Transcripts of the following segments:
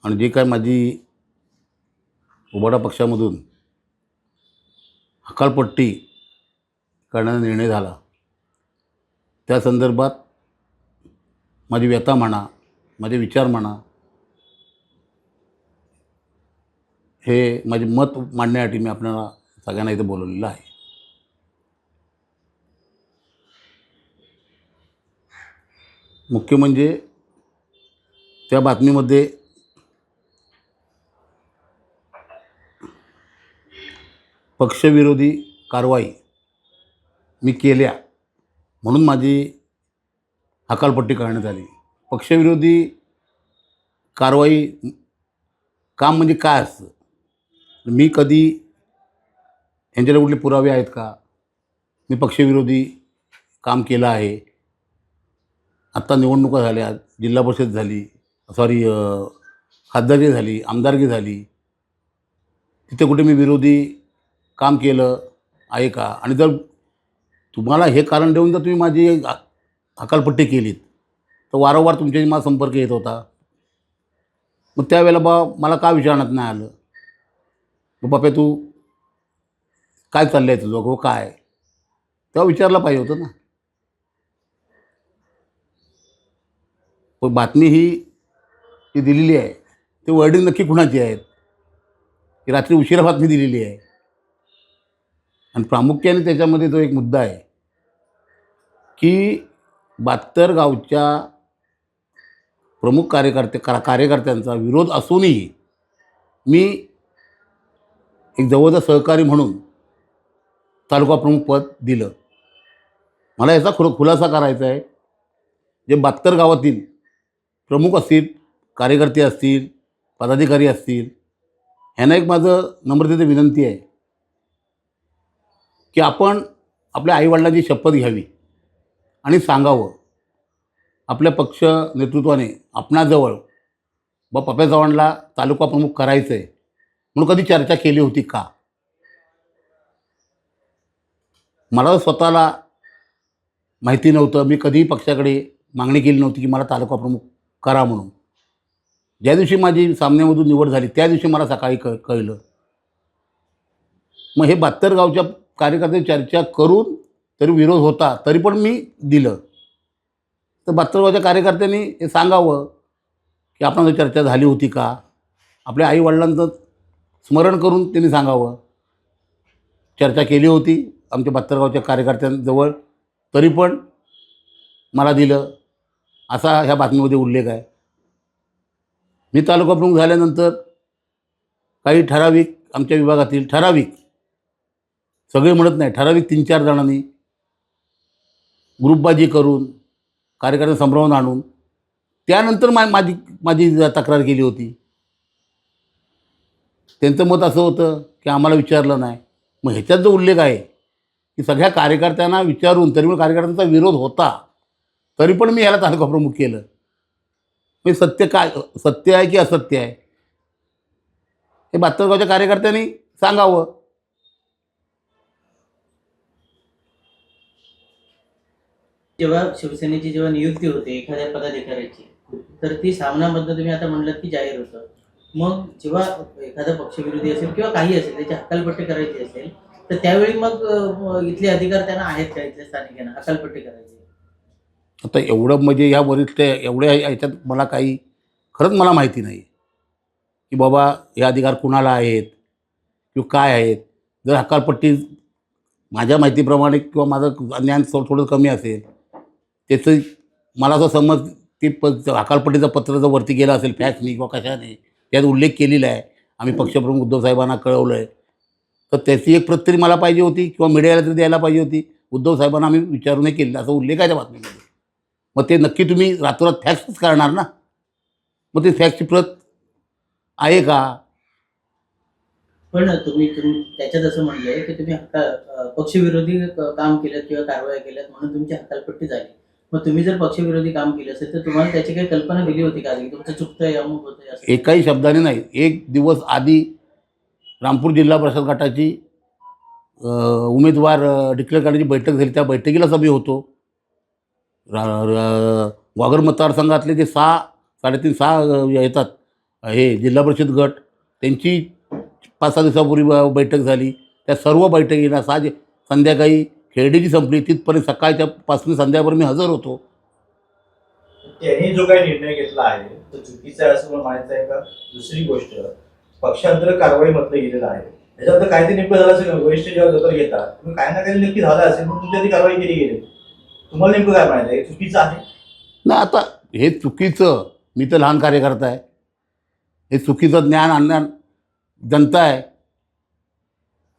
आणि जे काय माझी उबाटा पक्षामधून हकालपट्टी करण्याचा निर्णय झाला, त्या संदर्भात माझी व्यथा म्हणा, माझे विचार म्हणा, हे माझे मत मांडण्यासाठी मी आपल्याला सगळ्यांना इथे बोलवलेलं आहे. मुख्य म्हणजे त्या बातमीमध्ये पक्षविरोधी कारवाई मी केल्या म्हणून माझी हकालपट्टी करण्यात आली. पक्षविरोधी कारवाई काम म्हणजे काय असतं? मी कधी यांच्याकडे कुठले पुरावे आहेत का? मी पक्षविरोधी काम केलं आहे? आत्ता निवडणुका झाल्या, जिल्हा परिषद झाली, सॉरी खासदारकी झाली, आमदारकी झाली, तिथे कुठे मी विरोधी काम केलं आहे का? आणि जर तुम्हाला हे कारण देऊन जर तुम्ही माझी हकालपट्टी केलीत, तर वारंवार तुमच्याशी माझा संपर्क येत होता. मग त्यावेळेला मला का विचारण्यात नाही आलं? मग बापा तू काय चाललं आहे तुझं, काय? तेव्हा विचारलं पाहिजे होतं ना. पण बातमी ही दिलेली आहे, ते वर्डिंग नक्की कुणाची आहेत? की रात्री उशिरा बातमी दिलेली आहे. आणि प्रामुख्याने त्याच्यामध्ये जो एक मुद्दा आहे की 72 गावच्या प्रमुख कार्यकर्त्यांचा विरोध असूनही मी एक जवळचा सहकारी म्हणून तालुका प्रमुख पद दिलं. मला याचा खुलासा करायचा आहे. जे 72 गावातील प्रमुख असतील, कार्यकर्ते असतील, पदाधिकारी असतील, ह्यांना एक माझं नम्रतेने विनंती आहे की आपण आपल्या आईवडिलांची शपथ घ्यावी आणि सांगावं आपल्या पक्ष नेतृत्वाने आपणाजवळ पप्या चव्हाणला तालुका प्रमुख करायचं आहे म्हणून कधी चर्चा केली होती का? मला स्वतःला माहिती नव्हतं. मी कधीही पक्षाकडे मागणी केली नव्हती की मला तालुका प्रमुख करा म्हणून. ज्या दिवशी माझी सामन्यामधून निवड झाली त्या दिवशी मला सकाळी कळलं. मग हे 72 गावच्या कार्यकर्ते चर्चा करून तरी विरोध होता, तरी पण मी दिलं. तर 72 गावच्या कार्यकर्त्यांनी हे सांगावं की आपण चर्चा झाली होती का? आपल्या आईवडिलांचं स्मरण करून त्यांनी सांगावं चर्चा केली होती आमच्या 72 गावच्या कार्यकर्त्यांजवळ, तरी पण मला दिलं, असा ह्या बातमीमध्ये उल्लेख आहे. मी तालुका प्रमुख झाल्यानंतर काही ठराविक आमच्या विभागातील सगळे म्हणत नाही, ठराविक 3-4 जणांनी ग्रुपबाजी करून कार्यकर्ते संभ्रमण आणून त्यानंतर माझी तक्रार केली होती. त्यांचं मत असं होतं की आम्हाला विचारलं नाही. मग ह्याच्यात जो उल्लेख आहे की सगळ्या कार्यकर्त्यांना विचारून तरी पण कार्यकर्त्यांचा विरोध होता, तरी पण मी ह्याला तालुका प्रमुख केलं. म्हणजे सत्य आहे की असत्य आहे हे 72 गावच्या कार्यकर्त्यांनी सांगावं. जेव्हा शिवसेनेची नियुक्ती होते एखाद्या पदाधिकाऱ्याची, तर ती सामनामधनं तुम्ही आता म्हणलं की जाहीर होतं. मग जेव्हा एखादा पक्षविरोधी असेल किंवा काही असेल त्याची हकालपट्टी करायची असेल, तर त्यावेळी मग इथले अधिकार त्यांना आहेत का, इथल्या स्थानिकांना हकालपट्टी करायची? आता एवढं म्हणजे ह्या वरिष्ठ एवढ्या ह्याच्यात मला काही खरंच मला माहिती नाही की बाबा हे अधिकार कुणाला आहेत किंवा काय आहेत. जर हकालपट्टी माझ्या माहितीप्रमाणे किंवा माझं ज्ञान थोडं कमी असेल, त्याचं मला असं समज की हकालपट्टीचं पत्र जर वरती गेलं असेल फॅक्सनी किंवा कशाने, त्यात उल्लेख केलेला आहे, आम्ही पक्षप्रमुख उद्धव साहेबांना कळवलं आहे, तर त्याची एक प्रत तरी मला पाहिजे होती किंवा मीडियाला तरी द्यायला पाहिजे होती. उद्धव साहेबांना आम्ही विचारूनही केलेलं असं उल्लेख आहे त्या बातमीमध्ये. मग ते नक्की तुम्ही रातोरात फॅक्सच करणार ना? मग ते फॅक्सची प्रत आहे का? पण तुम्ही त्याच्यात असं म्हणलंय की तुम्ही पक्षविरोधी काम केलं किंवा कारवाया केल्यात म्हणून तुमची हकालपट्टी झाली. मग तुम्ही जर पक्षविरोधी काम केलं असेल तर तुम्हाला त्याची काही कल्पना दिली होती का, की तुमचं चुकतंय, अमुक होतंय असं? एकाही शब्दाने नाही. एक दिवस आधी रामपूर जिल्हा परिषद गटाची उमेदवार डिक्लेअर करण्याची बैठक झाली. त्या बैठकीलाच आम्ही होतो. वाघर मतदारसंघातले जे 6, 3.5, 6 येतात हे जिल्हा परिषद गट त्यांची 5-6 दिवसापूर्वी बैठक झाली. त्या सर्व बैठकीला संध्याकाळी खेळडीची संपली तिथपर्यंत सकाळच्या पासून संध्याकाळपर्यंत मी हजर होतो. त्यांनी जो काही निर्णय घेतला आहे तो चुकीचा आहे असं मला माहिती आहे का? दुसरी गोष्ट, पक्षांतर कारवाई म्हटलं गेलेलं आहे, त्याच्यानंतर काहीतरी नेमकं झालं असेल. वरिष्ठ जेव्हा दखल घेतात तुम्ही काही ना काही नक्की झालं असेल म्हणून तुमच्या ती कारवाई केली गेली. तुम्हाला नेमकं काय माहिती आहे? चुकीचं आहे ना. आता हे चुकीचं, मी तर लहान कार्यकर्ता आहे, हे चुकीचं ज्ञान आणणार जनता आहे,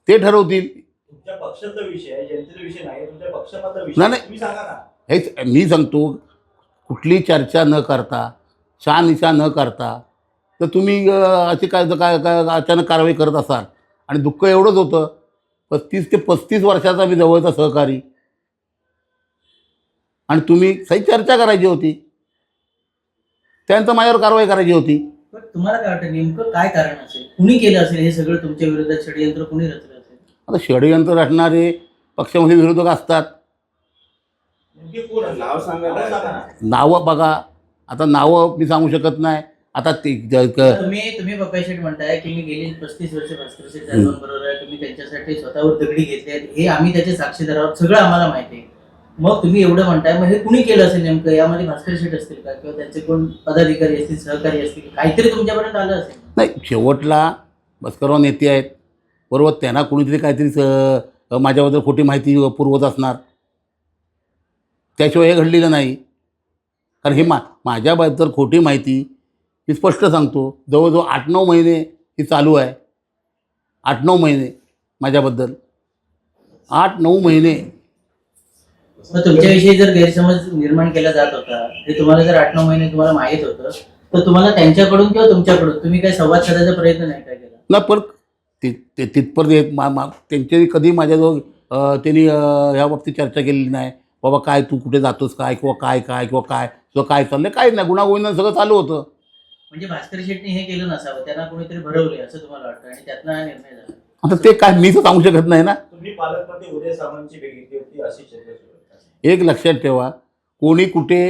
ते ठरवतील. तुमच्या पक्षाचा विषय आहे, जनतेचा विषय नाही. तुमच्या पक्षाचा विषय नाही. तुम्ही सांगा ना. हेच मी सांगतो, कुठली चर्चा न करता, शहानिशा न करता तर तुम्ही अशी काय अचानक कारवाई करत असाल. आणि दुःख एवढंच होतं, 35 ते 35 वर्षाचा मी जवळचा सहकारी, आणि तुम्ही सही चर्चा करायची होती, त्यानंतर माझ्यावर कारवाई करायची होती. पण तुम्हाला काय वाटतं नेमकं काय कारण असेल? कुणी केलं असेल हे सगळं? तुमच्या विरोधात षडयंत्र कुणी रचलं असेल? आता षडयंत्र रचणारे पक्षामध्ये विरोधक असतात. नेमके कोण आहे? नाव सांगा ना. नावं बघा, आता नावं मी सांगू शकत नाही. आता ते तुम्ही पप्पा शेठ म्हणताय की मी गेली 35 वर्ष भास्कर शेठ बरोबर आहे, तुम्ही त्यांच्यासाठी स्वतःवर दगडी घेतले, हे आम्ही त्याचे साक्षीदार आहोत, सगळं आम्हाला माहिती आहे. मग तुम्ही एवढं म्हणताय, मग हे कुणी केलं असेल नेमकं? यामध्ये भास्कर शेठ असतील का, किंवा त्यांचे कोण पदाधिकारी असतील, सहकारी असतील, काहीतरी तुमच्यापर्यंत आलं असेल? नाही, शेवटला भास्करराव नेते आहेत बरोबर, त्यांना कुणीतरी काहीतरी माझ्याबद्दल खोटी माहिती पुरवत असणार, त्याशिवाय हे घडलेलं नाही. कारण हे माझ्याबद्दल खोटी माहिती मी स्पष्ट सांगतो, जवळजवळ 8-9 महिने ही चालू आहे. 8-9 महिने माझ्याबद्दल, 8-9 महिने. मग तुमच्याविषयी जर गैरसमज निर्माण केला जात होता, हे तुम्हाला जर 8-9 महिने तुम्हाला माहीत होतं, तर तुम्हाला त्यांच्याकडून किंवा तुमच्याकडून तुम्ही काही संवाद साधायचा प्रयत्न नाही काय केला? ना, पण ते तिथपर्यंत त्यांच्यानी कधी माझ्याजवळ त्यांनी ह्या बाबतीत चर्चा केलेली नाही. बाबा काय तू कुठे जातोस काय, किंवा काय किंवा काय चाललंय, काय नाही, गुणागोविंदानं सगळं चालू होतं. म्हणजे भास्कर शेट्टी हे केलं नसावं, त्यांना कोणीतरी भरवले असं तुम्हाला वाटतं, आणि त्यातनं हा निर्णय झाला. आता ते काय मी तर सांगू शकत नाही ना. तुम्ही पालकमंत्री उदय सामंतची भेट घेतली होती अशी चर्चा सुरू आहे. एक लक्षात ठेवा, कोणी कुठे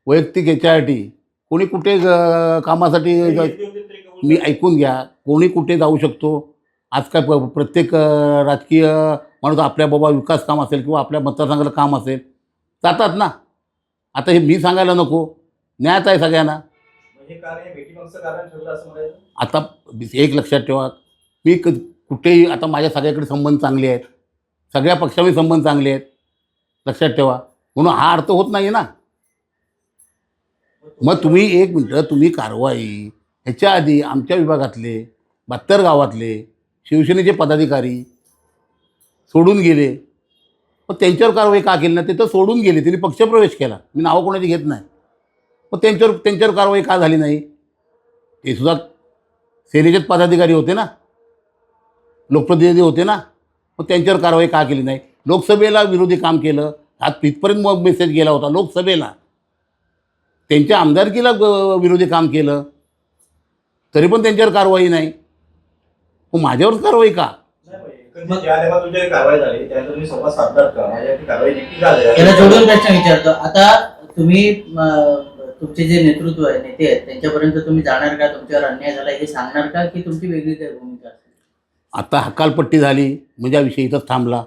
वैयक्तिक याच्यासाठी, कोणी कुठे कामासाठी, मी ऐकून घ्या, कोणी कुठे जाऊ शकतो. आज काय प्रत्येक राजकीय माणूस आपल्या बाबा विकास काम असेल किंवा आपल्या मतदारसंघाला काम असेल जातात ना. आता हे मी सांगायला नको, न्यायात आहे सगळ्यांना. हे कारण हे भेटीमागचं कारण ठरलं असं म्हणायचं. आता एक लक्षात ठेवा, मी कुठेही, आता माझ्या सगळ्याकडे संबंध चांगले आहेत, सगळ्या पक्षामध्ये संबंध चांगले आहेत, लक्षात ठेवा. म्हणून हा अर्थ होत नाही ना. मग तुम्ही एक मिनटं, तुम्ही कारवाई ह्याच्या आधी आमच्या विभागातले 72 गावातले शिवसेनेचे पदाधिकारी सोडून गेले, मग त्यांच्यावर कारवाई का केली नाही? ते तर सोडून गेले, त्यांनी पक्षप्रवेश केला, मी नावं कोणाची घेत नाही. मग त्यांच्यावर कारवाई का झाली नाही? ते सुद्धा सेनेचेच पदाधिकारी होते ना, लोकप्रतिनिधी होते ना, मग त्यांच्यावर कारवाई का केली नाही? लोकसभेला विरोधी काम केलं, आज तिथपर्यंत मग मेसेज गेला होता लोकसभेला, त्यांच्या आमदारकीला विरोधी काम केलं, तरी पण त्यांच्यावर कारवाई नाही. मग माझ्यावरच कारवाई का? एकंदरीत ज्या लेवलला तुमच्यावर कारवाई झाली त्यानंतर तुम्ही संवाद साधलात का? माझ्यावरती कारवाई नक्की झाली याला जोडून प्रश्न विचारतो. आता तुम्ही तुमचे जे नेतृत्व आहे, नेते आहेत, त्यांच्यापर्यंत तुम्ही जाणार का? तुमच्यावर अन्याय झाला हे सांगणार का, की तुमची वेगळी काय भूमिका असेल? आता हकालपट्टी झाली म्हणजे हा विषय इथंच थांबला.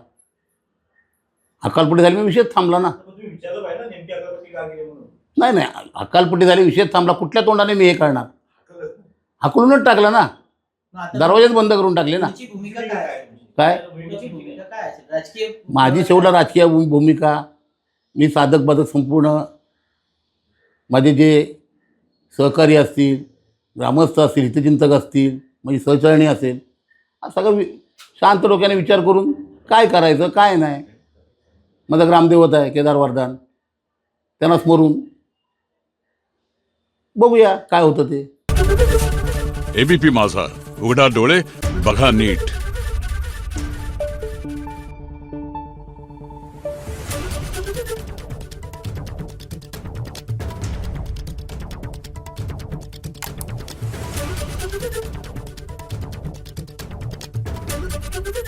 हकालपट्टी झाली म्हणजे विषयच थांबला ना. तुम्ही विचारलं पाहिजे ना नेमकी अगरबत्ती का केली म्हणून. नाही, हकालपट्टी झाली, विषयच थांबला. कुठल्या तोंडाने मी हे करणार? हाकलूनच टाकलं ना, मग आता दरवाजेच बंद करून टाकले ना. तुमची भूमिका काय आहे? काय तुमची भूमिका काय असेल? राजकीय माझी शेवटला राजकीय भूमिका, मी साधक बाधक संपूर्ण माझे जे सहकारी असतील, ग्रामस्थ असतील, हितचिंतक असतील, माझी सहचरणी असेल, हा सगळं शांत डोक्याने विचार करून काय करायचं काय नाही. माझा ग्रामदेवत आहे केदार वरदान, त्यांना स्मरून बघूया काय होतं ते. एबीपी माझा, उघडा डोळे बघा नीट.